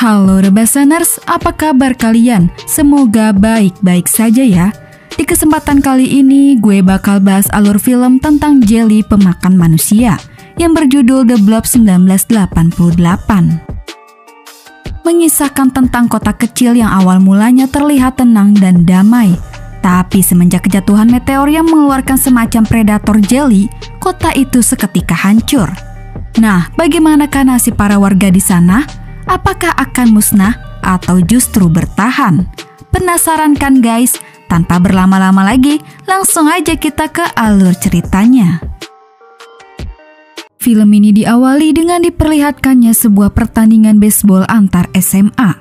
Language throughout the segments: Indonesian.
Halo Rebasaners, apa kabar kalian? Semoga baik-baik saja ya. Di kesempatan kali ini gue bakal bahas alur film tentang jelly pemakan manusia yang berjudul The Blob 1988. Mengisahkan tentang kota kecil yang awal mulanya terlihat tenang dan damai. Tapi semenjak kejatuhan meteor yang mengeluarkan semacam predator jelly, kota itu seketika hancur. Nah, bagaimanakah nasib para warga di sana? Apakah akan musnah atau justru bertahan? Penasaran kan guys? Tanpa berlama-lama lagi, langsung aja kita ke alur ceritanya. Film ini diawali dengan diperlihatkannya sebuah pertandingan baseball antar SMA.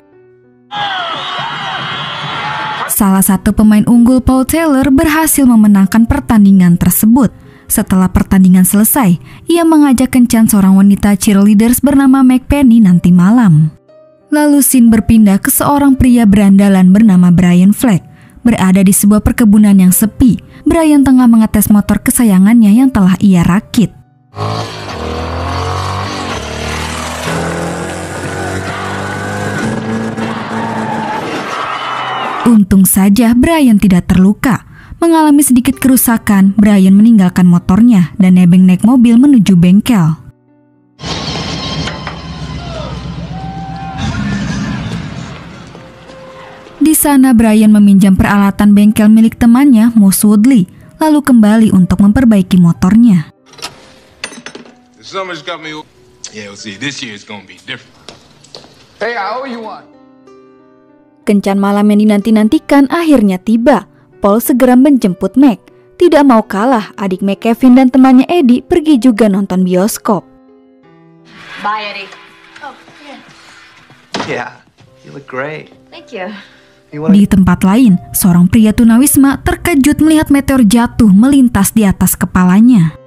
Salah satu pemain unggul, Paul Taylor, berhasil memenangkan pertandingan tersebut. Setelah pertandingan selesai, ia mengajak kencan seorang wanita cheerleaders bernama Meg Penny nanti malam. Lalu scene berpindah ke seorang pria berandalan bernama Brian Fleck. Berada di sebuah perkebunan yang sepi, Brian tengah mengetes motor kesayangannya yang telah ia rakit. Untung saja Brian tidak terluka. Mengalami sedikit kerusakan, Brian meninggalkan motornya dan nebeng naik mobil menuju bengkel. Di sana Brian meminjam peralatan bengkel milik temannya, Moose Woodley, lalu kembali untuk memperbaiki motornya. Kencan malam yang dinanti-nantikan akhirnya tiba. Paul segera menjemput Meg. Tidak mau kalah, adik Meg, Kevin, dan temannya Eddie pergi juga nonton bioskop. Bye, Eddie. Oh, Yeah, you look great. thank you. Di tempat lain, seorang pria tunawisma terkejut melihat meteor jatuh melintas di atas kepalanya.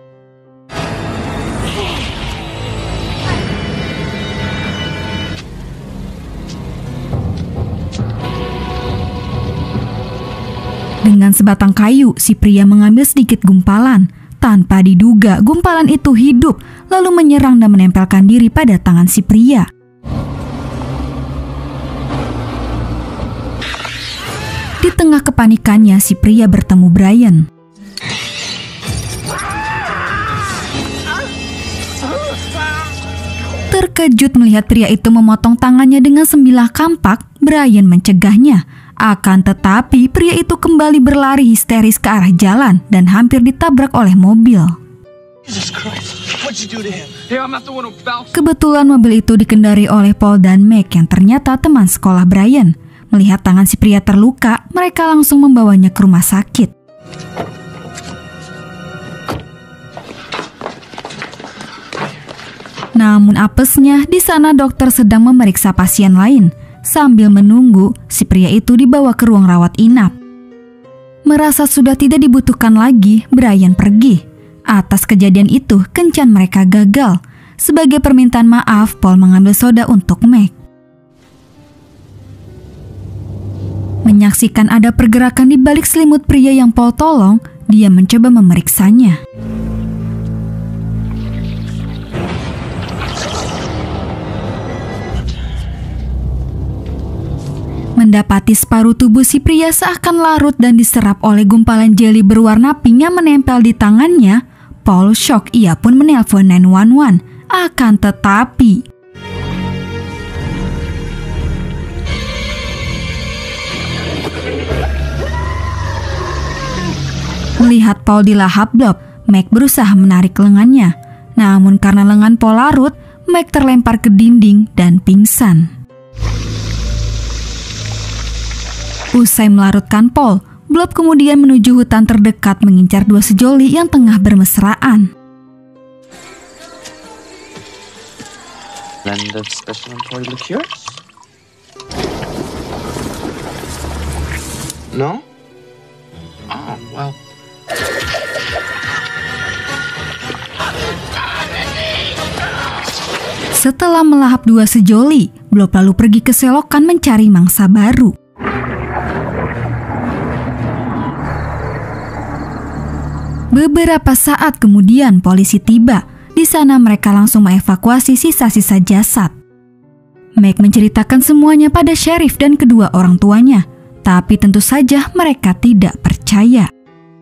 Dengan sebatang kayu, si pria mengambil sedikit gumpalan. Tanpa diduga, gumpalan itu hidup, lalu menyerang dan menempelkan diri pada tangan si pria. Di tengah kepanikannya, si pria bertemu Brian. Terkejut melihat pria itu memotong tangannya dengan sembilah kampak, Brian mencegahnya. Akan tetapi, pria itu kembali berlari histeris ke arah jalan dan hampir ditabrak oleh mobil. Kebetulan mobil itu dikendari oleh Paul dan Meg yang ternyata teman sekolah Brian. Melihat tangan si pria terluka, mereka langsung membawanya ke rumah sakit. Namun apesnya, di sana dokter sedang memeriksa pasien lain. Sambil menunggu, si pria itu dibawa ke ruang rawat inap. Merasa sudah tidak dibutuhkan lagi, Brian pergi. Atas kejadian itu, kencan mereka gagal. Sebagai permintaan maaf, Paul mengambil soda untuk Meg. Menyaksikan ada pergerakan di balik selimut pria yang Paul tolong, dia mencoba memeriksanya. Mendapati separuh tubuh si pria seakan larut dan diserap oleh gumpalan jeli berwarna pink yang menempel di tangannya, Paul shock. Ia pun menelpon 911. Akan tetapi, melihat Paul dilahap blob, Meg berusaha menarik lengannya. Namun karena lengan Paul larut, Meg terlempar ke dinding dan pingsan. Usai melarutkan Paul, Blob kemudian menuju hutan terdekat mengincar dua sejoli yang tengah bermesraan. Blend of special employee liqueurs? No? Oh, well. Setelah melahap dua sejoli, Blob lalu pergi ke selokan mencari mangsa baru. Beberapa saat kemudian polisi tiba. Di sana mereka langsung mengevakuasi sisa-sisa jasad. Meg menceritakan semuanya pada sheriff dan kedua orang tuanya, tapi tentu saja mereka tidak percaya.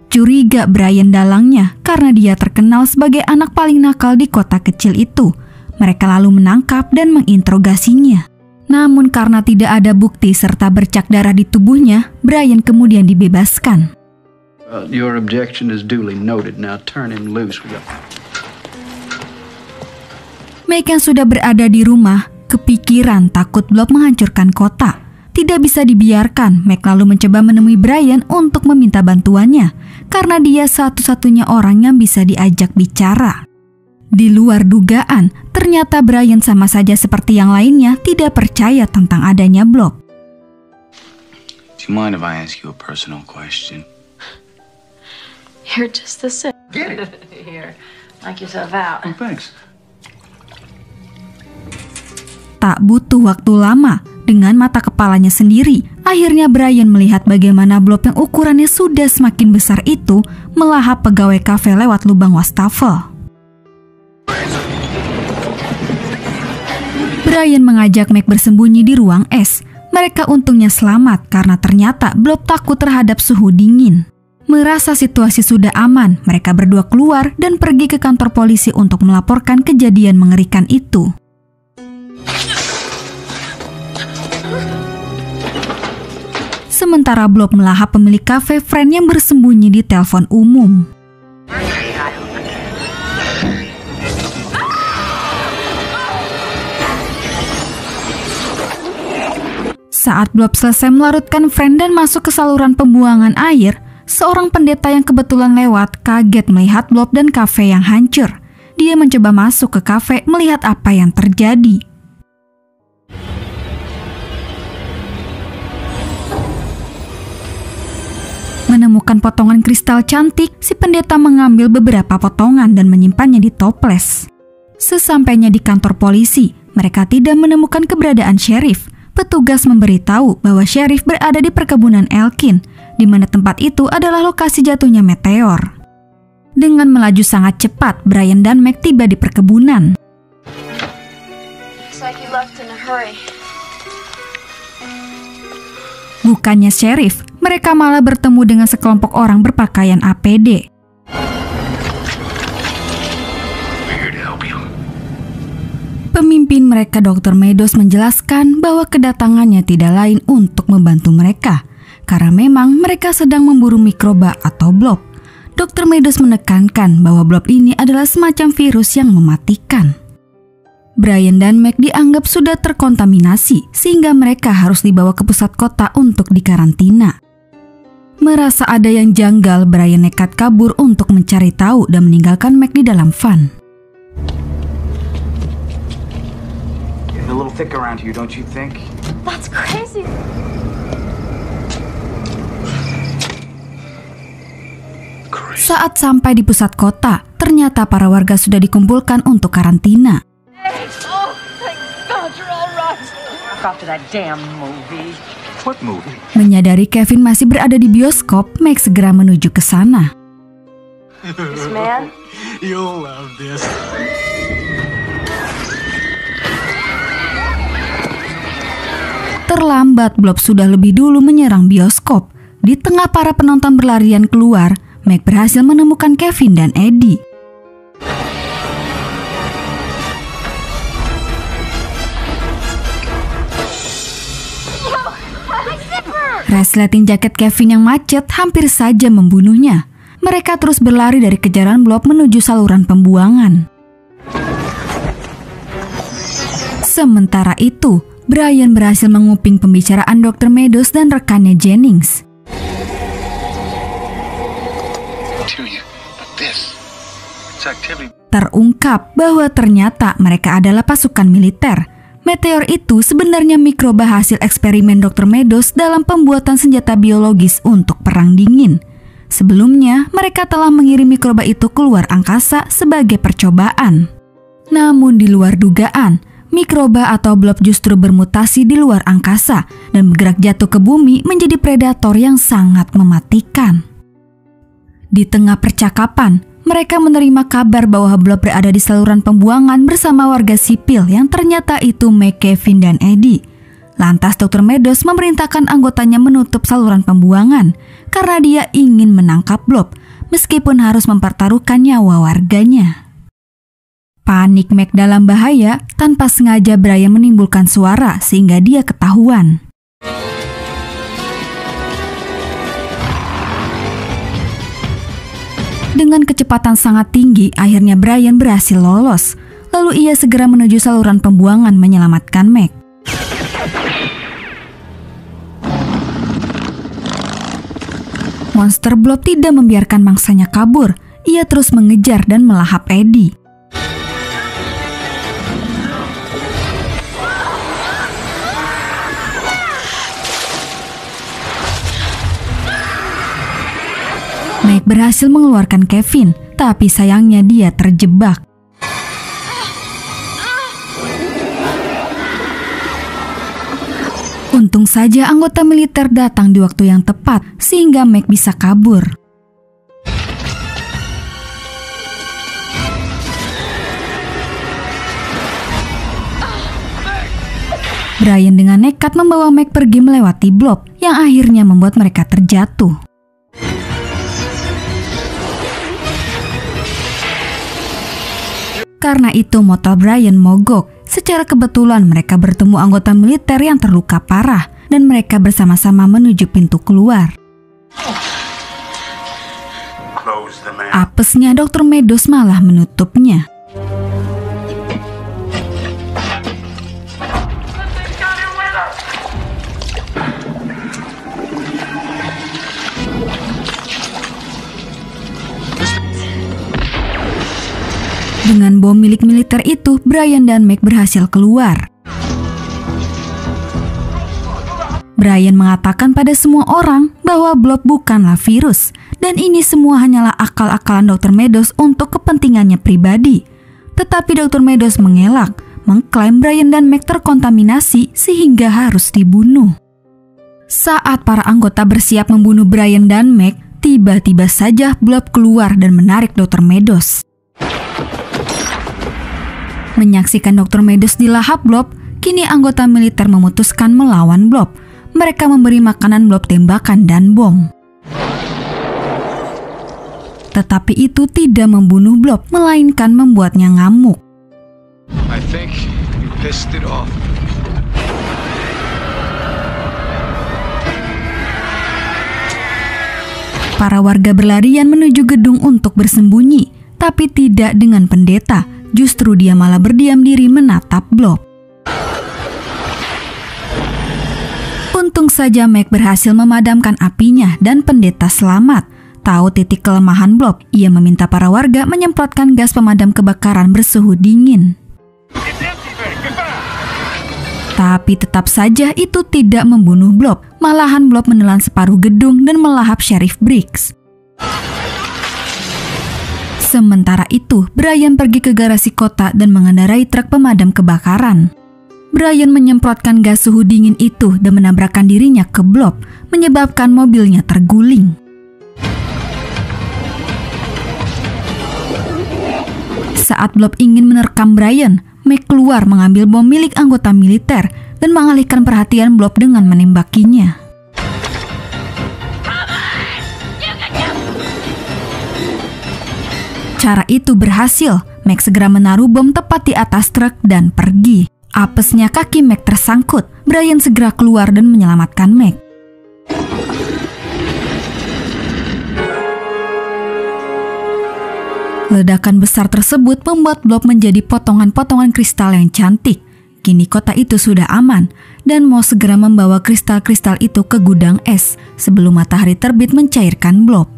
Curiga Brian dalangnya karena dia terkenal sebagai anak paling nakal di kota kecil itu. Mereka lalu menangkap dan menginterogasinya. Namun karena tidak ada bukti serta bercak darah di tubuhnya, Brian kemudian dibebaskan. Your objection is duly noted. Now turn him loose. Meg yang sudah berada di rumah, kepikiran takut Blob menghancurkan kota. Tidak bisa dibiarkan, Meg lalu mencoba menemui Brian untuk meminta bantuannya, karena dia satu-satunya orang yang bisa diajak bicara. Di luar dugaan, ternyata Brian sama saja seperti yang lainnya tidak percaya tentang adanya Blob. Do you mind if I ask you a personal question? You're just the same. Get it. Here, knock yourself out. Oh, thanks. Tak butuh waktu lama, dengan mata kepalanya sendiri, akhirnya Brian melihat bagaimana Blob yang ukurannya sudah semakin besar itu melahap pegawai kafe lewat lubang wastafel. Brian mengajak Meg bersembunyi di ruang es. Mereka untungnya selamat karena ternyata Blob takut terhadap suhu dingin. Merasa situasi sudah aman, mereka berdua keluar dan pergi ke kantor polisi untuk melaporkan kejadian mengerikan itu. Sementara Blob melahap pemilik kafe Friend yang bersembunyi di telepon umum. Saat Blob selesai melarutkan Friend dan masuk ke saluran pembuangan air, seorang pendeta yang kebetulan lewat kaget melihat Blob dan kafe yang hancur. Dia mencoba masuk ke kafe melihat apa yang terjadi. Menemukan potongan kristal cantik, si pendeta mengambil beberapa potongan dan menyimpannya di toples. Sesampainya di kantor polisi, mereka tidak menemukan keberadaan sheriff. Petugas memberitahu bahwa sheriff berada di perkebunan Elkin, di mana tempat itu adalah lokasi jatuhnya meteor. Dengan melaju sangat cepat, Brian dan Meg tiba di perkebunan. Looks like you left in a hurry. Bukannya sheriff, mereka malah bertemu dengan sekelompok orang berpakaian APD. Pemimpin mereka, Dr. Meadows, menjelaskan bahwa kedatangannya tidak lain untuk membantu mereka, karena memang mereka sedang memburu mikroba atau Blob. Dr. Meadows menekankan bahwa Blob ini adalah semacam virus yang mematikan. Brian dan Meg dianggap sudah terkontaminasi, sehingga mereka harus dibawa ke pusat kota untuk dikarantina. Merasa ada yang janggal, Brian nekat kabur untuk mencari tahu dan meninggalkan Meg di dalam van. A little thick around here, don't you think? That's crazy. Saat sampai di pusat kota, ternyata para warga sudah dikumpulkan untuk karantina. Hey, oh, thank God you're all right. Back off to that damn movie. What movie? Menyadari Kevin masih berada di bioskop, Meg segera menuju ke sana. This man? You'll love this. Terlambat, Blob sudah lebih dulu menyerang bioskop. Di tengah para penonton berlarian keluar, Meg berhasil menemukan Kevin dan Eddie. Resleting jaket Kevin yang macet hampir saja membunuhnya. Mereka terus berlari dari kejaran Blob menuju saluran pembuangan. Sementara itu, Brian berhasil menguping pembicaraan Dr. Meadows dan rekannya Jennings. Terungkap bahwa ternyata mereka adalah pasukan militer. Meteor itu sebenarnya mikroba hasil eksperimen Dr. Meadows dalam pembuatan senjata biologis untuk perang dingin. Sebelumnya, mereka telah mengirim mikroba itu keluar angkasa sebagai percobaan. Namun di luar dugaan, mikroba atau Blob justru bermutasi di luar angkasa dan bergerak jatuh ke bumi menjadi predator yang sangat mematikan. Di tengah percakapan, mereka menerima kabar bahwa Blob berada di saluran pembuangan bersama warga sipil yang ternyata itu Meg, Kevin, dan Eddie. Lantas Dr. Meadows memerintahkan anggotanya menutup saluran pembuangan karena dia ingin menangkap Blob meskipun harus mempertaruhkan nyawa warganya. Panik Meg dalam bahaya, tanpa sengaja Brian menimbulkan suara sehingga dia ketahuan. Dengan kecepatan sangat tinggi, akhirnya Brian berhasil lolos. Lalu ia segera menuju saluran pembuangan menyelamatkan Meg. Monster Blob tidak membiarkan mangsanya kabur. Ia terus mengejar dan melahap Eddie. Meg berhasil mengeluarkan Kevin, tapi sayangnya dia terjebak. Untung saja anggota militer datang di waktu yang tepat, sehingga Meg bisa kabur. Brian dengan nekat membawa Meg pergi melewati Blob, yang akhirnya membuat mereka terjatuh. Karena itu motor Brian mogok. Secara kebetulan mereka bertemu anggota militer yang terluka parah dan mereka bersama-sama menuju pintu keluar. Apesnya Dr. Meadows malah menutupnya. Dengan bom milik militer itu, Brian dan Meg berhasil keluar. Brian mengatakan pada semua orang bahwa Blob bukanlah virus, dan ini semua hanyalah akal-akalan Dr. Meadows untuk kepentingannya pribadi. Tetapi Dr. Meadows mengelak, mengklaim Brian dan Meg terkontaminasi sehingga harus dibunuh. Saat para anggota bersiap membunuh Brian dan Meg, tiba-tiba saja Blob keluar dan menarik Dr. Meadows. Menyaksikan Dr. Meadows dilahap Blob, kini anggota militer memutuskan melawan Blob. Mereka memberi makanan Blob tembakan dan bom. Tetapi itu tidak membunuh Blob, melainkan membuatnya ngamuk. I think you pissed it off. Para warga berlarian menuju gedung untuk bersembunyi, tapi tidak dengan pendeta. Justru dia malah berdiam diri menatap Blob. Untung saja Meg berhasil memadamkan apinya dan pendeta selamat. Tahu titik kelemahan Blob, ia meminta para warga menyemprotkan gas pemadam kebakaran bersuhu dingin. Tapi tetap saja itu tidak membunuh Blob. Malahan Blob menelan separuh gedung dan melahap Sheriff Briggs. Sementara itu, Brian pergi ke garasi kota dan mengendarai truk pemadam kebakaran. Brian menyemprotkan gas suhu dingin itu dan menabrakkan dirinya ke Blob, menyebabkan mobilnya terguling. Saat Blob ingin menerkam Brian, Meg keluar mengambil bom milik anggota militer dan mengalihkan perhatian Blob dengan menembakinya. Cara itu berhasil. Meg segera menaruh bom tepat di atas truk dan pergi. Apesnya kaki Meg tersangkut. Brian segera keluar dan menyelamatkan Meg. Ledakan besar tersebut membuat Blob menjadi potongan-potongan kristal yang cantik. Kini kota itu sudah aman dan mau segera membawa kristal-kristal itu ke gudang es sebelum matahari terbit mencairkan Blob.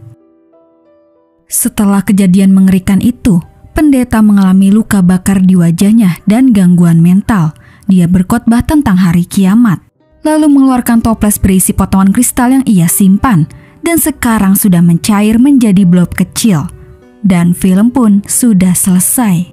Setelah kejadian mengerikan itu, pendeta mengalami luka bakar di wajahnya dan gangguan mental. Dia berkhotbah tentang hari kiamat, lalu mengeluarkan toples berisi potongan kristal yang ia simpan, dan sekarang sudah mencair menjadi Blob kecil. Dan film pun sudah selesai.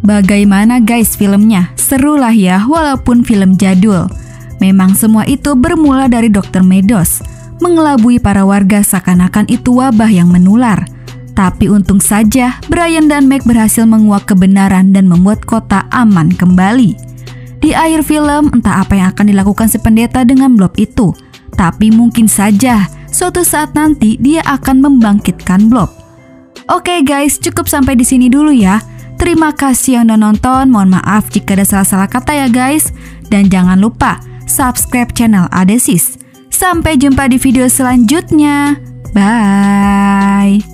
Bagaimana guys filmnya? Seru lah ya walaupun film jadul. Memang semua itu bermula dari Dr. Meadows. mengelabui para warga seakan-akan itu wabah yang menular. Tapi untung saja Brian dan Meg berhasil menguak kebenaran dan membuat kota aman kembali. Di akhir film, entah apa yang akan dilakukan si pendeta dengan Blob itu. Tapi mungkin saja suatu saat nanti dia akan membangkitkan Blob. Oke guys, cukup sampai di sini dulu ya. Terima kasih yang udah nonton. Mohon maaf jika ada salah-salah kata ya guys. Dan jangan lupa subscribe channel Adesis. Sampai jumpa di video selanjutnya. Bye.